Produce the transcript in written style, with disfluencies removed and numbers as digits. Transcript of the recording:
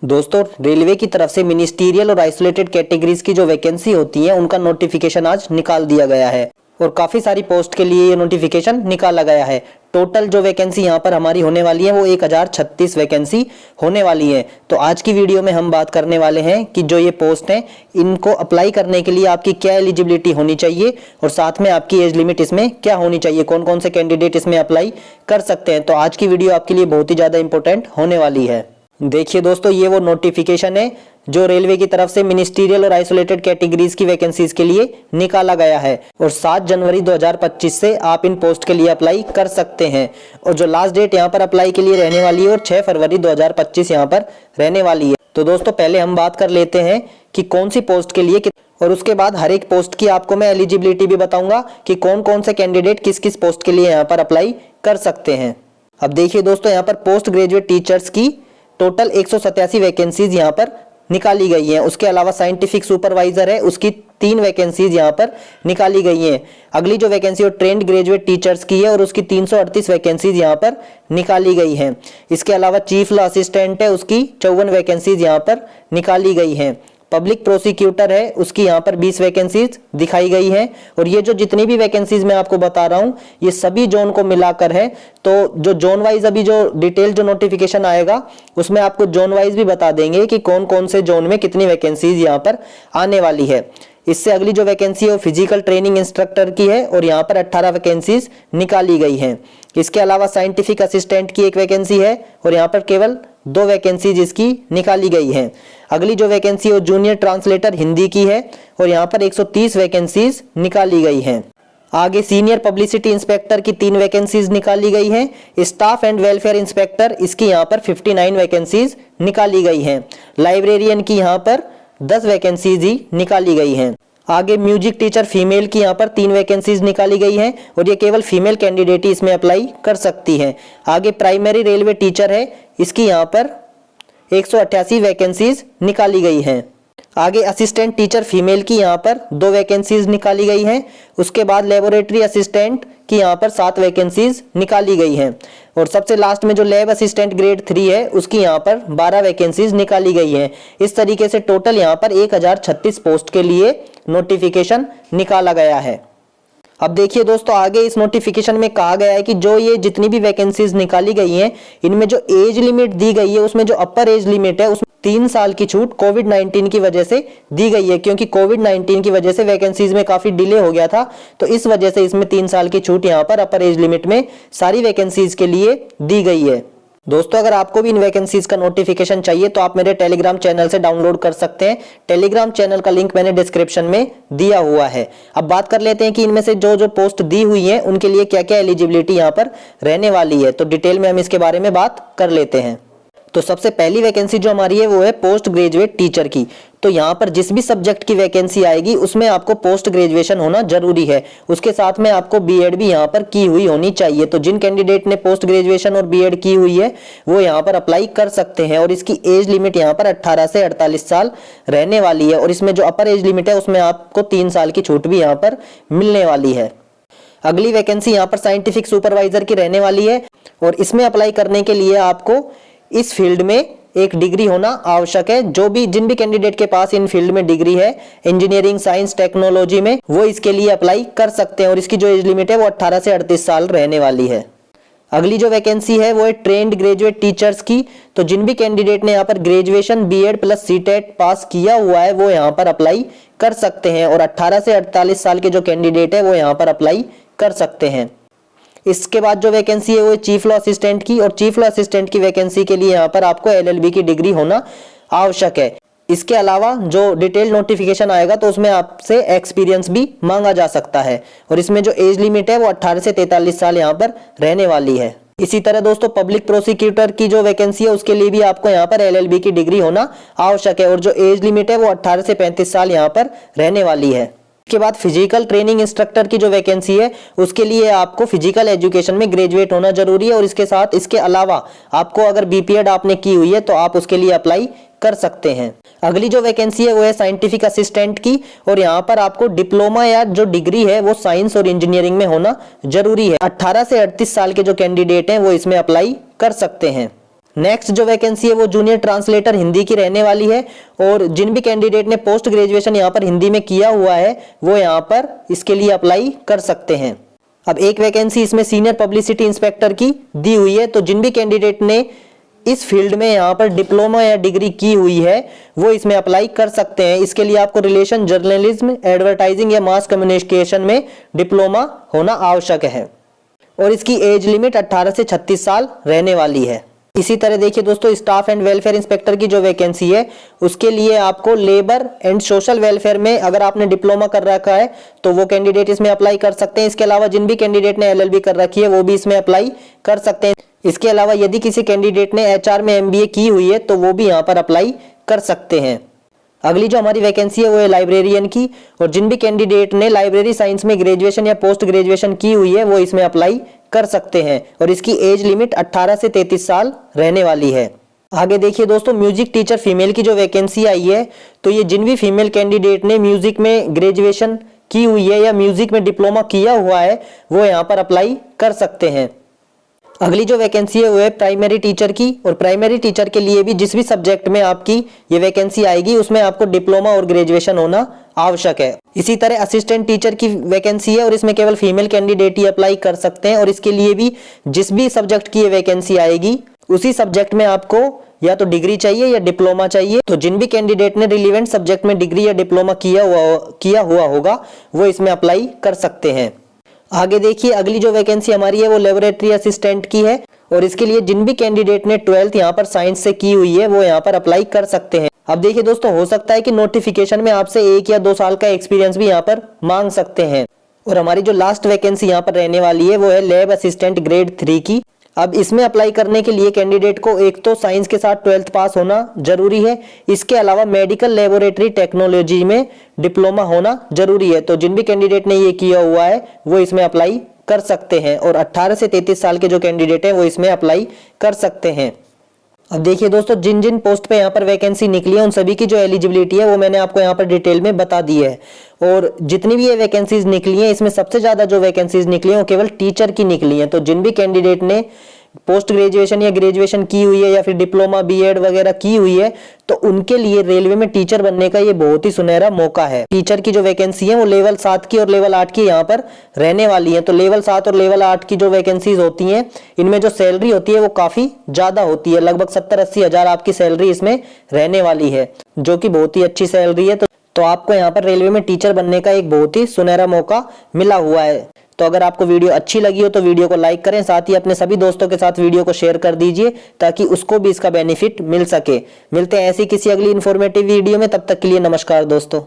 दोस्तों, रेलवे की तरफ से मिनिस्टीरियल और आइसोलेटेड कैटेगरीज की जो वैकेंसी होती है उनका नोटिफिकेशन आज निकाल दिया गया है और काफ़ी सारी पोस्ट के लिए ये नोटिफिकेशन निकाला गया है। टोटल जो वैकेंसी यहाँ पर हमारी होने वाली है वो 1036 वैकेंसी होने वाली है। तो आज की वीडियो में हम बात करने वाले हैं कि जो ये पोस्ट हैं इनको अप्लाई करने के लिए आपकी क्या एलिजिबिलिटी होनी चाहिए और साथ में आपकी एज लिमिट इसमें क्या होनी चाहिए, कौन कौन से कैंडिडेट इसमें अप्लाई कर सकते हैं। तो आज की वीडियो आपके लिए बहुत ही ज़्यादा इंपॉर्टेंट होने वाली है। देखिए दोस्तों, ये वो नोटिफिकेशन है जो रेलवे की तरफ से मिनिस्टीरियल और आइसोलेटेड कैटेगरीज की वैकेंसीज के लिए निकाला गया है और 7 जनवरी 2025 से आप इन पोस्ट के लिए अप्लाई कर सकते हैं और जो लास्ट डेट यहाँ पर अप्लाई के लिए रहने वाली है और 6 फरवरी 2025 यहाँ पर रहने वाली है। तो दोस्तों, पहले हम बात कर लेते हैं कि कौन सी पोस्ट के लिए और उसके बाद हर एक पोस्ट की आपको मैं एलिजिबिलिटी भी बताऊंगा कि कौन कौन से कैंडिडेट किस किस पोस्ट के लिए यहाँ पर अप्लाई कर सकते हैं। अब देखिए दोस्तों, यहाँ पर पोस्ट ग्रेजुएट टीचर्स की टोटल 187 वैकेंसीज यहाँ पर निकाली गई हैं। उसके अलावा साइंटिफिक सुपरवाइजर है, उसकी 3 वैकेंसीज यहाँ पर निकाली गई हैं। अगली जो वैकेंसी है ट्रेंड ग्रेजुएट टीचर्स की है और उसकी 338 वैकेंसीज यहाँ पर निकाली गई हैं। इसके अलावा चीफ लॉ असिस्टेंट है, उसकी 54 वैकेंसीज यहाँ पर निकाली गई हैं। पब्लिक प्रोसिक्यूटर है, उसकी यहाँ पर 20 वैकेंसीज दिखाई गई हैं। और ये जो जितनी भी वैकेंसीज मैं आपको बता रहा हूँ ये सभी जोन को मिलाकर है। तो जो जोन वाइज अभी जो डिटेल जो नोटिफिकेशन आएगा उसमें आपको जोन वाइज भी बता देंगे कि कौन कौन से जोन में कितनी वैकेंसीज यहाँ पर आने वाली है। इससे अगली जो वैकेंसी है वो फिजिकल ट्रेनिंग इंस्ट्रक्टर की है और यहाँ पर 18 वैकेंसीज निकाली गई हैं। इसके अलावा साइंटिफिक असिस्टेंट की 1 वैकेंसी है और यहाँ पर केवल 2 वैकेंसीज इसकी निकाली गई हैं। अगली जो वैकेंसी है वो जूनियर ट्रांसलेटर हिंदी की है और यहाँ पर 130 वैकेंसीज निकाली गई हैं। आगे सीनियर पब्लिसिटी इंस्पेक्टर की 3 वैकेंसीज निकाली गई हैं। स्टाफ एंड वेलफेयर इंस्पेक्टर इसकी यहाँ पर 59 वैकेंसीज निकाली गई हैं। लाइब्रेरियन की यहाँ पर 10 वैकेंसीज ही निकाली गई हैं। आगे म्यूजिक टीचर फीमेल की यहाँ पर 3 वैकेंसीज निकाली गई हैं और ये केवल फीमेल कैंडिडेट ही इसमें अप्लाई कर सकती हैं। आगे प्राइमरी रेलवे टीचर है, इसकी यहाँ पर 188 वैकेंसीज निकाली गई हैं। आगे असिस्टेंट टीचर फीमेल की यहाँ पर 2 वैकेंसीज निकाली गई हैं। उसके बाद लेबोरेटरी असिस्टेंट की यहाँ पर 7 वैकेंसीज निकाली गई हैं और सबसे लास्ट में जो लैब असिस्टेंट ग्रेड 3 है उसकी यहाँ पर 12 वैकेंसीज निकाली गई हैं। इस तरीके से टोटल यहाँ पर 1036 पोस्ट के लिए नोटिफिकेशन निकाला गया है। अब देखिए दोस्तों, आगे इस नोटिफिकेशन में कहा गया है कि जो ये जितनी भी वैकेंसीज निकाली गई हैं इनमें जो एज लिमिट दी गई है उसमें जो अपर एज लिमिट है उसमें 3 साल की छूट कोविड-19 की वजह से दी गई है, क्योंकि कोविड-19 की वजह से वैकेंसीज में काफी डिले हो गया था। तो इस वजह से इसमें 3 साल की छूट यहाँ पर अपर एज लिमिट में सारी वैकेंसीज के लिए दी गई है। दोस्तों, अगर आपको भी इन वैकेंसीज का नोटिफिकेशन चाहिए तो आप मेरे टेलीग्राम चैनल से डाउनलोड कर सकते हैं। टेलीग्राम चैनल का लिंक मैंने डिस्क्रिप्शन में दिया हुआ है। अब बात कर लेते हैं कि इनमें से जो जो पोस्ट दी हुई है उनके लिए क्या क्या एलिजिबिलिटी यहाँ पर रहने वाली है। तो डिटेल में हम इसके बारे में बात कर लेते हैं। तो सबसे पहली वैकेंसी जो हमारी है वो है पोस्ट ग्रेजुएट टीचर की। तो यहाँ पर जिस भी सब्जेक्ट की वैकेंसी आएगी उसमें आपको पोस्ट ग्रेजुएशन होना जरूरी है। उसके साथ में आपको बीएड भी यहाँ पर की हुई होनी चाहिए। तो जिन कैंडिडेट ने पोस्ट ग्रेजुएशन और बीएड की हुई है वो यहाँ पर अप्लाई कर सकते हैं और इसकी एज लिमिट यहाँ पर 18 से 48 साल रहने वाली है और इसमें जो अपर एज लिमिट है उसमें आपको 3 साल की छूट भी यहाँ पर मिलने वाली है। अगली वैकेंसी यहाँ पर साइंटिफिक सुपरवाइजर की रहने वाली है और इसमें अप्लाई करने के लिए आपको इस फील्ड में एक डिग्री होना आवश्यक है। जिन भी कैंडिडेट के पास इन फील्ड में डिग्री है इंजीनियरिंग, साइंस, टेक्नोलॉजी में, वो इसके लिए अप्लाई कर सकते हैं और इसकी जो एज लिमिट है वो 18 से 38 साल रहने वाली है। अगली जो वैकेंसी है वो है ट्रेंड ग्रेजुएट टीचर्स की। तो जिन भी कैंडिडेट ने यहाँ पर ग्रेजुएशन बीएड प्लस सीटेट पास किया हुआ है वो यहाँ पर अप्लाई कर सकते हैं और 18 से 48 साल के जो कैंडिडेट है वो यहाँ पर अप्लाई कर सकते हैं। इसके बाद जो वैकेंसी है वो चीफ लॉ असिस्टेंट की और चीफ लॉ असिस्टेंट की वैकेंसी के लिए यहाँ पर आपको एलएलबी की डिग्री होना आवश्यक है। इसके अलावा जो डिटेल नोटिफिकेशन आएगा तो उसमें आपसे एक्सपीरियंस भी मांगा जा सकता है और इसमें जो एज लिमिट है वो 18 से 43 साल यहाँ पर रहने वाली है। इसी तरह दोस्तों, पब्लिक प्रोसिक्यूटर की जो वैकेंसी है उसके लिए भी आपको यहाँ पर एलएलबी की डिग्री होना आवश्यक है और जो एज लिमिट है वो 18 से 35 साल यहाँ पर रहने वाली है। के बाद फिजिकल ट्रेनिंग इंस्ट्रक्टर की जो वैकेंसी है उसके लिए आपको फिजिकल एजुकेशन में ग्रेजुएट होना जरूरी है और इसके अलावा आपको अगर बीपीएड आपने की हुई है तो आप उसके लिए अप्लाई कर सकते हैं। अगली जो वैकेंसी है वो है साइंटिफिक असिस्टेंट की और यहाँ पर आपको डिप्लोमा या जो डिग्री है वो साइंस और इंजीनियरिंग में होना जरूरी है। 18 से 38 साल के जो कैंडिडेट हैं वो इसमें अप्लाई कर सकते हैं। नेक्स्ट जो वैकेंसी है वो जूनियर ट्रांसलेटर हिंदी की रहने वाली है और जिन भी कैंडिडेट ने पोस्ट ग्रेजुएशन यहाँ पर हिंदी में किया हुआ है वो यहाँ पर इसके लिए अप्लाई कर सकते हैं। अब एक वैकेंसी इसमें सीनियर पब्लिसिटी इंस्पेक्टर की दी हुई है, तो जिन भी कैंडिडेट ने इस फील्ड में यहाँ पर डिप्लोमा या डिग्री की हुई है वो इसमें अप्लाई कर सकते हैं। इसके लिए आपको रिलेशन जर्नलिज्म, एडवर्टाइजिंग या मास कम्युनिकेशन में डिप्लोमा होना आवश्यक है और इसकी एज लिमिट 18 से 36 साल रहने वाली है। इसी तरह देखिए दोस्तों, स्टाफ एंड वेलफेयर इंस्पेक्टर की जो वैकेंसी है उसके लिए आपको लेबर एंड सोशल वेलफेयर में अगर आपने डिप्लोमा कर रखा है तो वो कैंडिडेट इसमें अप्लाई कर सकते हैं। इसके अलावा जिन भी कैंडिडेट ने LLB कर रखी है वो भी इसमें अप्लाई कर सकते हैं। इसके अलावा यदि किसी कैंडिडेट ने HR में MBA की हुई है तो वो भी यहाँ पर अप्लाई कर सकते हैं। अगली जो हमारी वैकेंसी है वो है लाइब्रेरियन की और जिन भी कैंडिडेट ने लाइब्रेरी साइंस में ग्रेजुएशन या पोस्ट ग्रेजुएशन की हुई है वो इसमें अप्लाई कर सकते हैं और इसकी एज लिमिट 18 से 33 साल रहने वाली है। आगे देखिए दोस्तों, म्यूजिक टीचर फीमेल की जो वैकेंसी आई है तो ये जिन भी फीमेल कैंडिडेट ने म्यूजिक में ग्रेजुएशन की हुई है या म्यूजिक में डिप्लोमा किया हुआ है वो यहाँ पर अप्लाई कर सकते हैं। अगली जो वैकेंसी है वो है प्राइमरी टीचर की और प्राइमरी टीचर के लिए भी जिस भी सब्जेक्ट में आपकी ये वैकेंसी आएगी उसमें आपको डिप्लोमा और ग्रेजुएशन होना आवश्यक है। इसी तरह असिस्टेंट टीचर की वैकेंसी है और इसमें केवल फीमेल कैंडिडेट ही अप्लाई कर सकते हैं और इसके लिए भी जिस भी सब्जेक्ट की ये वैकेंसी आएगी उसी सब्जेक्ट में आपको या तो डिग्री चाहिए या डिप्लोमा चाहिए। तो जिन भी कैंडिडेट ने रिलेवेंट सब्जेक्ट में डिग्री या डिप्लोमा किया हुआ होगा वो इसमें अप्लाई कर सकते हैं। आगे देखिए, अगली जो वैकेंसी हमारी है वो लेबोरेटरी असिस्टेंट की है और इसके लिए जिन भी कैंडिडेट ने 12th यहाँ पर साइंस से की हुई है वो यहाँ पर अप्लाई कर सकते हैं। अब देखिए दोस्तों, हो सकता है कि नोटिफिकेशन में आपसे 1 या 2 साल का एक्सपीरियंस भी यहाँ पर मांग सकते हैं। और हमारी जो लास्ट वैकेंसी यहाँ पर रहने वाली है वो है लैब असिस्टेंट ग्रेड 3 की। अब इसमें अप्लाई करने के लिए कैंडिडेट को एक तो साइंस के साथ 12th पास होना जरूरी है, इसके अलावा मेडिकल लेबोरेटरी टेक्नोलॉजी में डिप्लोमा होना जरूरी है। तो जिन भी कैंडिडेट ने ये किया हुआ है वो इसमें अप्लाई कर सकते हैं और 18 से 33 साल के जो कैंडिडेट हैं वो इसमें अप्लाई कर सकते हैं। अब देखिए दोस्तों, जिन जिन पोस्ट पे यहाँ पर वैकेंसी निकली है उन सभी की जो एलिजिबिलिटी है वो मैंने आपको यहाँ पर डिटेल में बता दी है। और जितनी भी ये वैकेंसीज निकली हैं इसमें सबसे ज्यादा जो वैकेंसीज निकली हैं वो केवल टीचर की निकली हैं। तो जिन भी कैंडिडेट ने पोस्ट ग्रेजुएशन या ग्रेजुएशन की हुई है या फिर डिप्लोमा BEd वगैरह की हुई है तो उनके लिए रेलवे में टीचर बनने का ये बहुत ही सुनहरा मौका है। टीचर की जो वैकेंसी है वो लेवल 7 की और लेवल 8 की यहाँ पर रहने वाली है। तो लेवल 7 और लेवल 8 की जो वैकेंसीज होती हैं इनमें जो सैलरी होती है वो काफी ज्यादा होती है, लगभग 70-80 हजार आपकी सैलरी इसमें रहने वाली है जो कि बहुत ही अच्छी सैलरी है। तो आपको यहाँ पर रेलवे में टीचर बनने का एक बहुत ही सुनहरा मौका मिला हुआ है। तो अगर आपको वीडियो अच्छी लगी हो तो वीडियो को लाइक करें, साथ ही अपने सभी दोस्तों के साथ वीडियो को शेयर कर दीजिए ताकि उसको भी इसका बेनिफिट मिल सके। मिलते हैं ऐसी किसी अगली इंफॉर्मेटिव वीडियो में, तब तक के लिए नमस्कार दोस्तों।